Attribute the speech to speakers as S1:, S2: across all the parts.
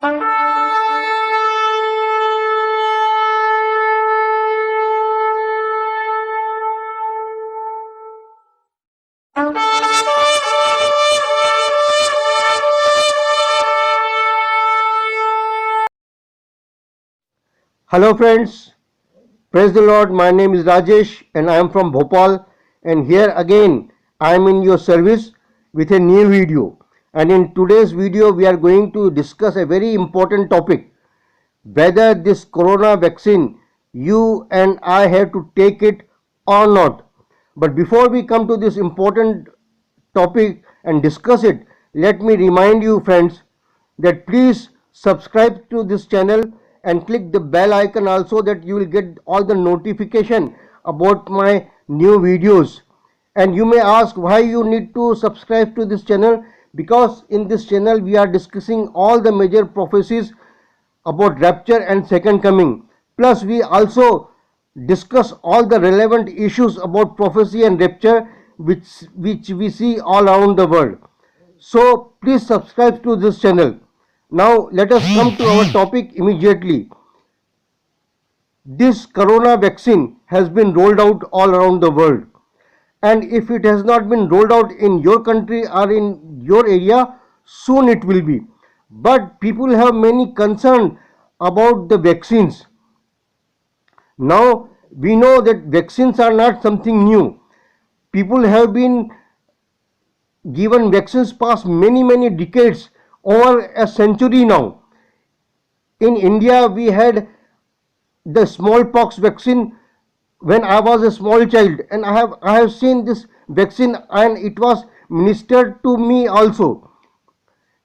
S1: Hello friends, praise the Lord. My name is Rajesh and I am from Bhopal, and here again I am in your service with a new video. And in today's video we are going to discuss a very important topic, whether this corona vaccine you and I have to take it or not. But before we come to this important topic and discuss it, let me remind you friends that please subscribe to this channel and click the bell icon also, that you will get all the notification about my new videos. And you may ask why you need to subscribe to this channel, because in this channel we are discussing all the major prophecies about rapture and second coming. Plus we also discuss all the relevant issues about prophecy and rapture which we see all around the world. So please subscribe to this channel. Now let us come to our topic immediately. This corona vaccine has been rolled out all around the world, and if it has not been rolled out in your country or in your area, soon it will be. But people have many concern about the vaccines. Now we know that vaccines are not something new. People have been given vaccines past many decades, over a century now. In India we had the smallpox vaccine when I was a small child, and I have seen this vaccine and it was ministered to me also.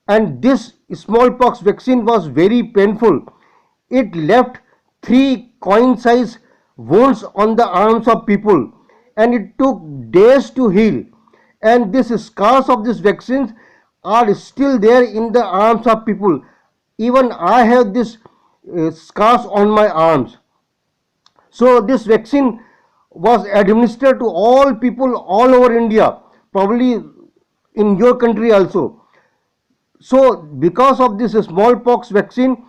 S1: And this smallpox vaccine was very painful. It left 3 coin-size wounds on the arms of people, and it took days to heal. And these scars of these vaccines are still there in the arms of people. Even I have these scars on my arms. So this vaccine was administered to all people all over India, probably in your country also. So because of this smallpox vaccine,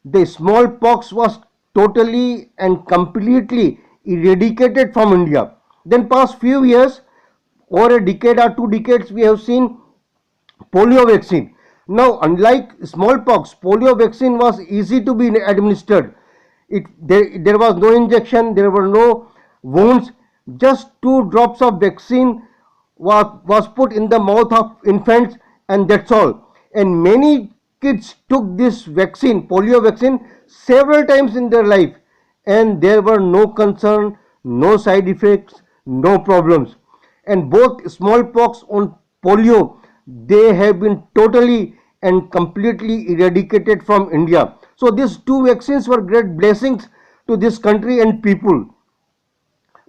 S1: the smallpox was totally and completely eradicated from India. Then past few years, over a decade or 2 decades, we have seen polio vaccine. Now unlike smallpox, polio vaccine was easy to be administered. There was no injection, there were no wounds, just 2 drops of vaccine was put in the mouth of infants, and that's all. And many kids took this vaccine, polio vaccine, several times in their life, and there were no concern, no side effects, no problems. And both smallpox and polio, they have been totally and completely eradicated from India. So these 2 vaccines were great blessings to this country and people.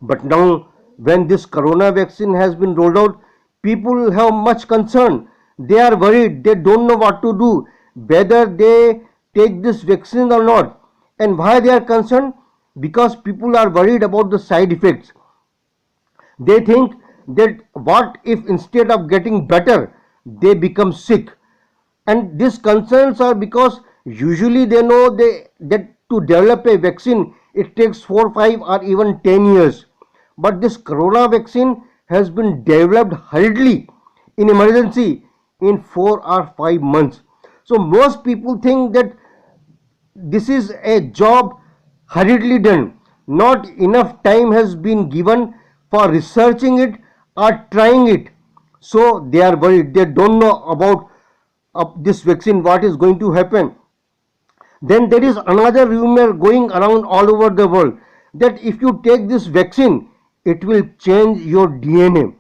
S1: But now when this corona vaccine has been rolled out, people have much concern. They are worried, they don't know what to do, whether they take this vaccine or not. And why they are concerned? Because people are worried about the side effects. They think that what if instead of getting better, they become sick. And these concerns are because usually they know that to develop a vaccine it takes 4, 5 or even 10 years. But this corona vaccine has been developed hurriedly, in emergency, in 4 or 5 months. So most people think that this is a job hurriedly done. Not enough time has been given for researching it or trying it. So they are worried. They don't know about this vaccine, what is going to happen. Then there is another rumor going around all over the world, that if you take this vaccine, it will change your DNA.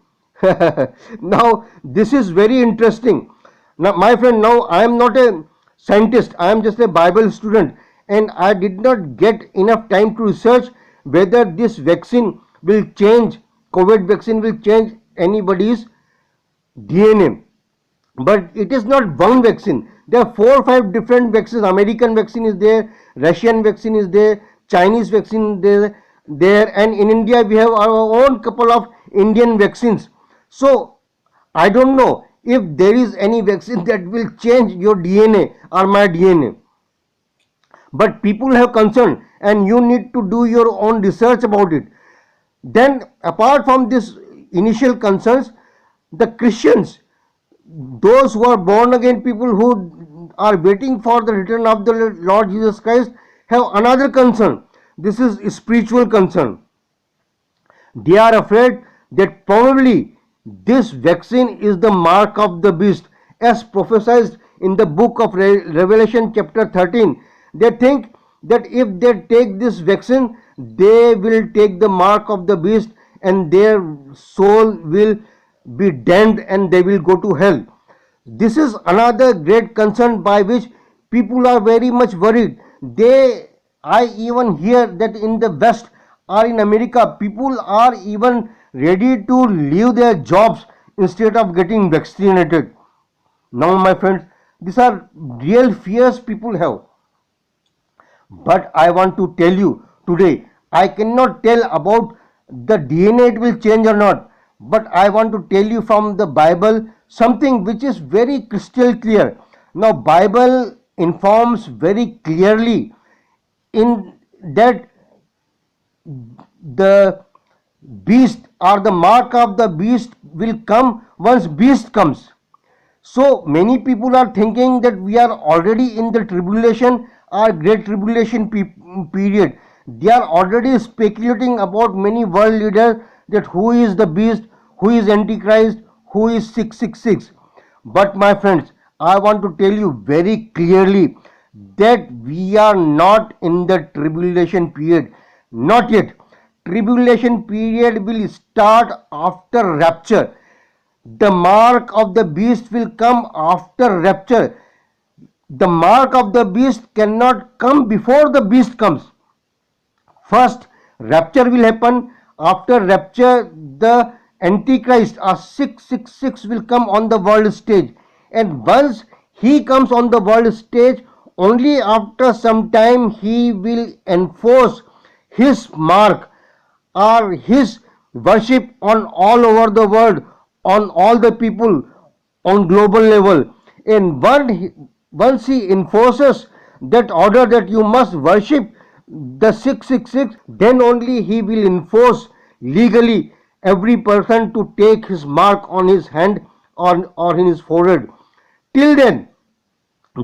S1: Now this is very interesting. Now my friend, now I am not a scientist, I am just a Bible student, and I did not get enough time to research whether this vaccine will change, COVID vaccine will change anybody's DNA. But it is not one vaccine. There are 4 or 5 different vaccines. American vaccine is there, Russian vaccine is there, Chinese vaccine is there, and in India we have our own couple of Indian vaccines. So I don't know if there is any vaccine that will change your DNA or my DNA. but people have concern and you need to do your own research about it. Then apart from this initial concerns, the Christians, those who are born again people who are waiting for the return of the Lord Jesus Christ, have another concern. This is spiritual concern. They are afraid that probably this vaccine is the mark of the beast, as prophesied in the book of Revelation chapter 13. They think that if they take this vaccine, they will take the mark of the beast and their soul will be damned and they will go to hell. This is another great concern by which people are very much worried. I even hear that in the West or in America, people are even ready to leave their jobs instead of getting vaccinated. Now, my friends, these are real fears people have. But I want to tell you today, I cannot tell about the DNA it will change or not. But I want to tell you from the Bible something which is very crystal clear. Now, Bible informs very clearly in that the beast or the mark of the beast will come once beast comes. So many people are thinking that we are already in the tribulation or great tribulation period. They are already speculating about many world leaders that who is the beast, who is antichrist, who is 666. But my friends, I want to tell you very clearly that we are not in the tribulation period. Not yet. Tribulation period will start after rapture. The mark of the beast will come after rapture. The mark of the beast cannot come before the beast comes. First, rapture will happen. After rapture, the Antichrist or 666 will come on the world stage. And once he comes on the world stage, only after some time he will enforce his mark or his worship on all over the world, on all the people, on global level. And once he enforces that order that you must worship the 666, then only he will enforce legally every person to take his mark on his hand or in his forehead. Till then,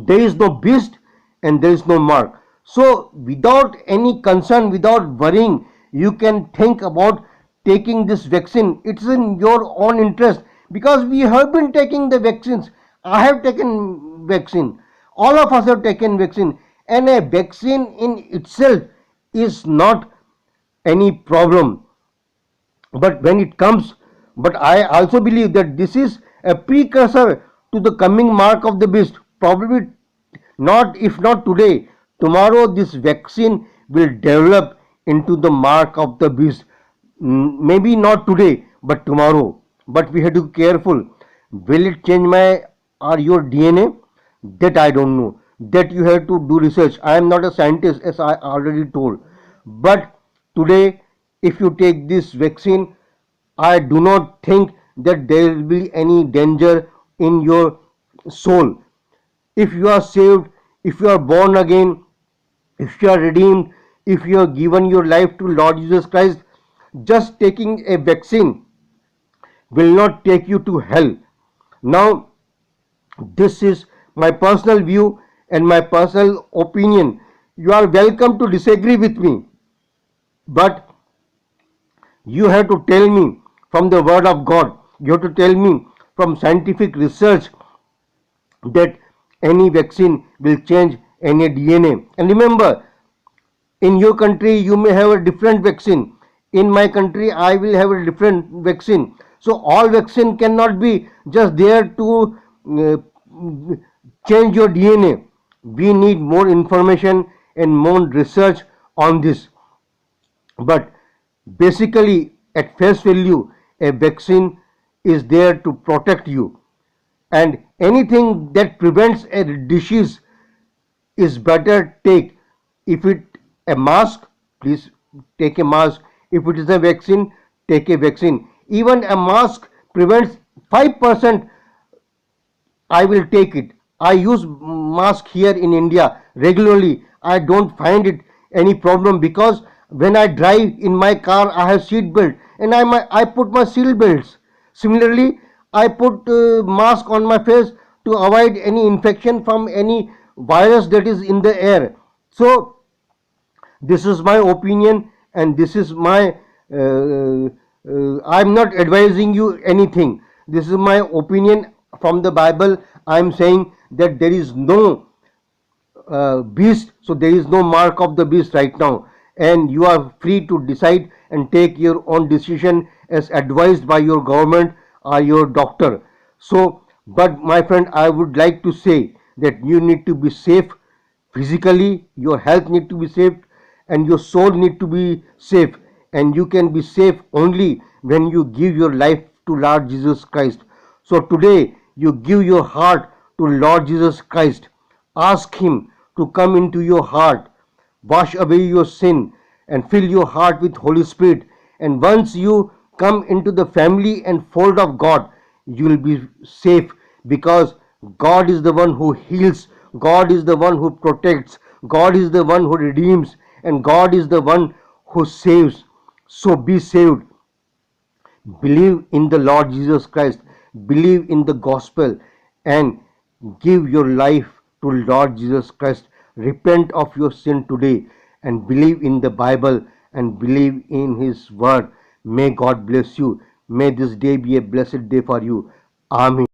S1: there is no beast and there is no mark. So, without any concern, without worrying, you can think about taking this vaccine. It's in your own interest because we have been taking the vaccines. I have taken vaccine. All of us have taken vaccine, and a vaccine in itself is not any problem. But when it comes, but I also believe that this is a precursor to the coming mark of the beast. Probably not, if not today, tomorrow this vaccine will develop into the mark of the beast. Maybe not today, but tomorrow. But we have to be careful. Will it change my or your DNA? That I don't know. That you have to do research. I am not a scientist, as I already told. But today, if you take this vaccine, I do not think that there will be any danger in your soul. If you are saved, if you are born again, if you are redeemed, if you have given your life to Lord Jesus Christ, just taking a vaccine will not take you to hell. Now, this is my personal view and my personal opinion. You are welcome to disagree with me, but you have to tell me from the word of God. You have to tell me from scientific research that any vaccine will change any DNA. And remember, in your country you may have a different vaccine. In my country I will have a different vaccine. So all vaccine cannot be just there to change your DNA. We need more information and more research on this. But basically, at face value, a vaccine is there to protect you, and anything that prevents a disease is better take. If it a mask, please take a mask. If it is a vaccine, take a vaccine. Even a mask prevents 5%, I will take it. I use mask here in India regularly. I don't find it any problem, because when I drive in my car I have seat belt, and I put my seat belts. Similarly, I put mask on my face to avoid any infection from any virus that is in the air. So this is my opinion, and this is my I'm not advising you anything. This is my opinion from the Bible. I'm saying that there is no beast, so there is no mark of the beast right now, and you are free to decide and take your own decision as advised by your government or your doctor. So, but my friend, I would like to say that you need to be safe physically, your health need to be safe, and your soul need to be safe, and you can be safe only when you give your life to Lord Jesus Christ. So today you give your heart to Lord Jesus Christ. Ask him to come into your heart, wash away your sin, and fill your heart with Holy Spirit. And once you come into the family and fold of God, you will be safe, because God is the one who heals, God is the one who protects, God is the one who redeems, and God is the one who saves. So be saved. Believe in the Lord Jesus Christ, believe in the gospel, and give your life to Lord Jesus Christ. Repent of your sin today and believe in the Bible and believe in his word. May God bless you. May this day be a blessed day for you. Amen.